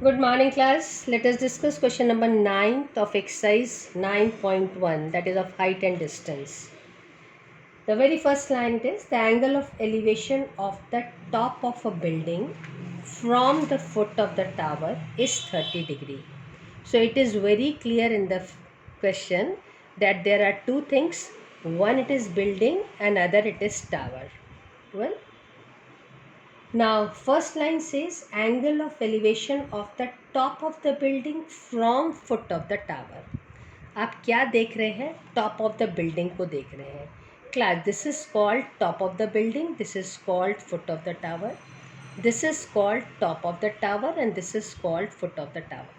Good morning, class. Let us discuss question number 9 of exercise 9.1, that is of height and distance. The very first line it is the angle of elevation of the top of a building from the foot of the tower is 30 degree. So it is very clear in the question that there are two things. One it is building and other it is tower. Well, now, first line says angle of elevation of the top of the building from foot of the tower. आप क्या देख रहे हैं? Top of the building को देख रहे हैं. Class, this is called top of the building, this is called foot of the tower, this is called top of the tower and this is called foot of the tower.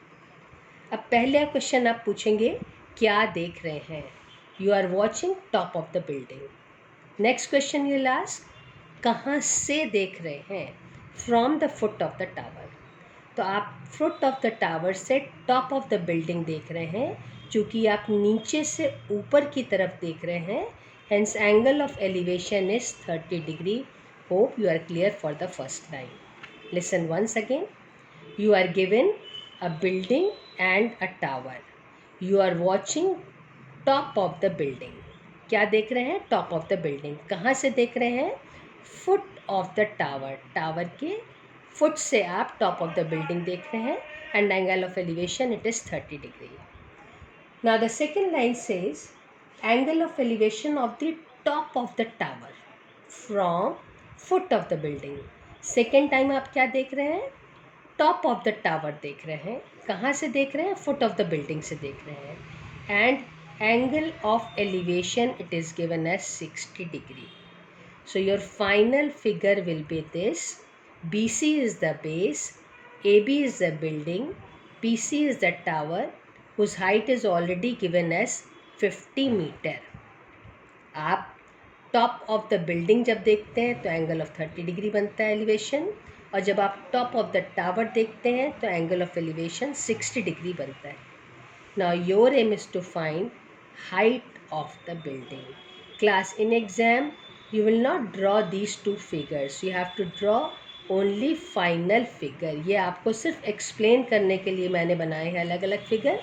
अब पहले question आप पूछेंगे क्या देख रहे हैं. You are watching top of the building. Next question you last, कहाँ से देख रहे हैं? From the foot of the tower. तो आप फुट ऑफ द टावर से टॉप ऑफ द बिल्डिंग देख रहे हैं, चूँकि आप नीचे से ऊपर की तरफ देख रहे हैं. Hence angle of elevation is 30 degree. Hope you are clear for the first time. Listen once again. You are given a building and a tower. You are watching top of the building. क्या देख रहे हैं? Top of the building. कहाँ से देख रहे हैं? Foot of the tower. Tower के फुट से आप टॉप ऑफ द बिल्डिंग देख रहे हैं and angle of elevation it is 30 degree. Now the second line says angle of elevation of the top of the tower from foot of the building. Second time आप क्या देख रहे हैं? Top of the tower देख रहे हैं. कहाँ से देख रहे हैं? फुट ऑफ द बिल्डिंग से देख रहे हैं. And angle of elevation it is given as 60 degree. So your final figure will be this. BC is the base, AB is the building, PC is the tower whose height is already given as 50 meter. आप top of the building जब देखते हैं तो angle of 30 degree बनता है elevation, और जब आप टॉप ऑफ द टावर देखते हैं तो एंगल ऑफ एलिवेशन 60 डिग्री बनता है. Now your aim is to find height of the building. Class, in exam you will not draw these two figures. You have to draw only final figure. ये आपको सिर्फ explain करने के लिए मैंने बनाए हैं अलग अलग फिगर.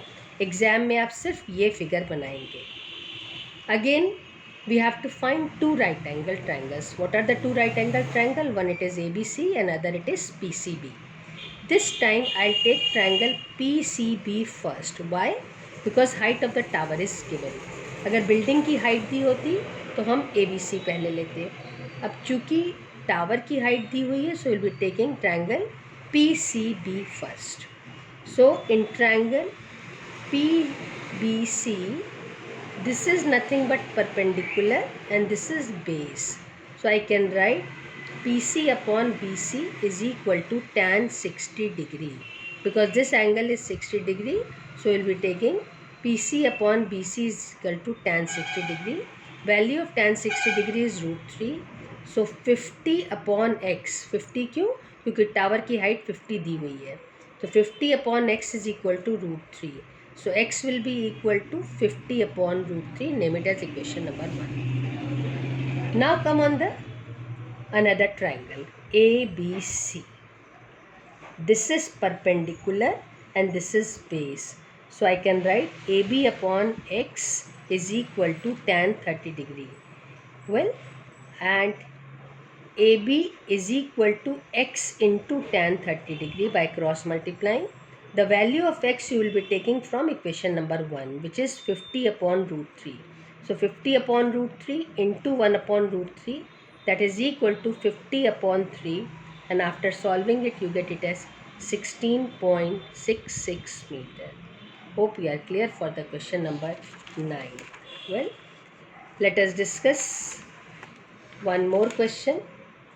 एग्ज़ाम में आप सिर्फ ये फिगर बनाएंगे. Again we have to find two right angle triangles. What are the two right angle triangle? One it is ABC and other it is PCB. This time I'll take triangle PCB first. Why? Because height of the tower is given. अगर building की height दी होती तो हम ABC पहले लेते. अब चूँकि tower की हाइट दी हुई है, so we'll be taking triangle PCB first. So in triangle PBC, this is nothing but perpendicular and this is base. So I can write PC upon BC is equal to tan 60 degree. Because this angle is 60 degree, so we'll be taking PC upon BC is equal to tan 60 degree. Value of tan 60 degree is √3. So 50 upon x. 50 क्यों? क्योंकि tower की height 50 दी हुई है. तो 50 upon x is equal to √3. So x will be equal to 50 upon √3. Name it as equation number 1. Now come on the another triangle ABC. This is perpendicular and this is base. So I can write AB upon x is equal to tan 30 degree. Well, and AB is equal to x into tan 30 degree by cross multiplying. The value of x you will be taking from equation number 1, which is 50 upon √3. So 50 upon √3 into 1 upon √3, that is equal to 50 upon 3, and after solving it you get it as 16.66 meter. Hope you are clear for the question number 9. Well, let us discuss one more question,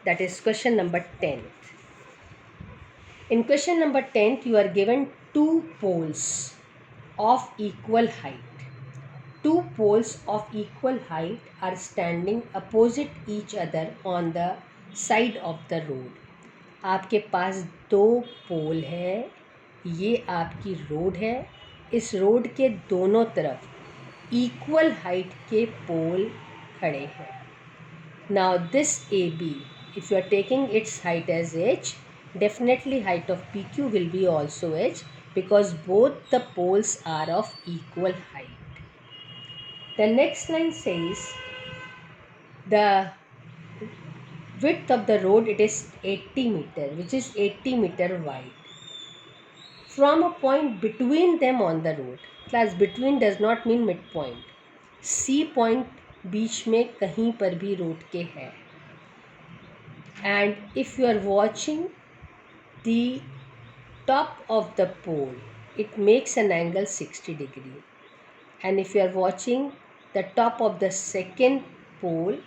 that is question number 10. In question number 10, you are given two poles of equal height. Two poles of equal height are standing opposite each other on the side of the road. आपके पास दो पोल है, ये आपकी road है. इस road के दोनों तरफ इक्वल हाइट के पोल खड़े हैं. Now this AB, if you are taking its height as h, definitely height of PQ will be also h, because both the poles are of equal height. The next line says the width of the road, it is 80 meter, which is 80 meter wide. From a point between them on the road, class between does not mean midpoint. C point बीच में कहीं पर भी road के है. And if you are watching the top of the pole, it makes an angle 60 degree. And if you are watching the top of the second pole,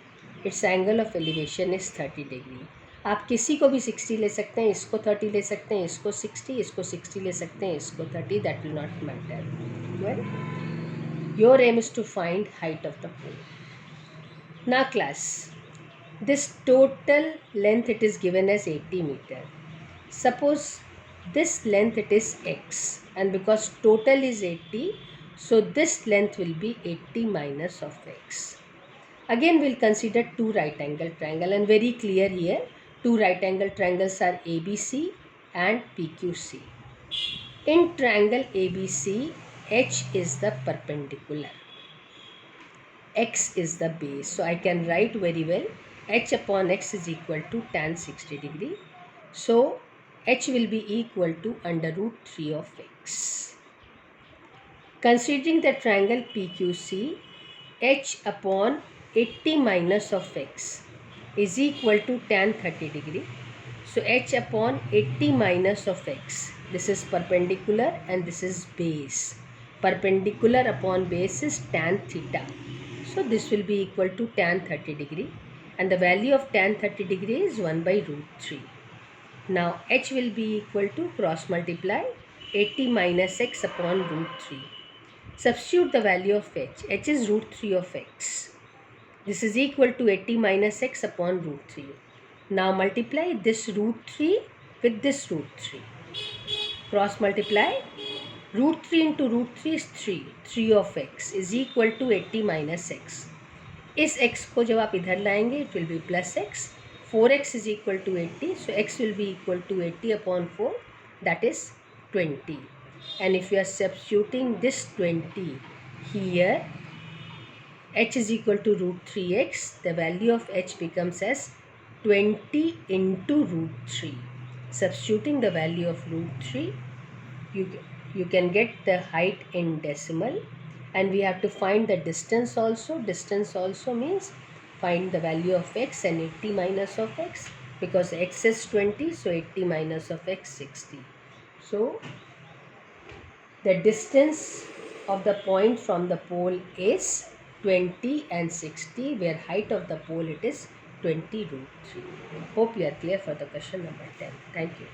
its angle of elevation is 30 degree. आप किसी को भी 60 ले सकते हैं, इसको 30 ले सकते हैं, इसको 60 ले सकते हैं, इसको 30, that will not matter. Well, your aim is to find height of the pole. Now class, this total length, it is given as 80 meter. Suppose this length, it is x, and because total is 80, so this length will be 80 minus of x. Again we'll consider two right angle triangle, and very clear here, two right angle triangles are ABC and PQC. In triangle ABC, H is the perpendicular, X is the base. So I can write very well, H upon X is equal to tan 60 degree. So H will be equal to under root 3 of X. Considering the triangle PQC, H upon 80 minus of X is equal to tan 30 degree. So H upon 80 minus of X, this is perpendicular and this is base. Perpendicular upon base is tan theta. So this will be equal to tan 30 degree, and the value of tan 30 degree is 1 by root 3. Now H will be equal to cross multiply 80 minus X upon root 3. Substitute the value of H. H is root 3 of X. This is equal to 80 minus X upon root 3. Now multiply this root 3 with this root 3. Cross multiply. Root 3 into root 3 is 3. 3 of X is equal to 80 minus X. इस x को जब आप इधर लाएंगे, it will be plus x. 4x is equal to 80. So x will be equal to 80 upon 4. That is 20. And if you are substituting this 20 here, h is equal to root 3x. The value of h becomes as 20 into root 3. Substituting the value of root 3, you can get the height in decimal. And we have to find the distance also. Distance also means find the value of x and 80 minus of x, because x is 20, so 80 minus of x 60. So the distance of the point from the pole is 20 and 60, where height of the pole it is 20 root 3. Hope you are clear for the question number 10. Thank you.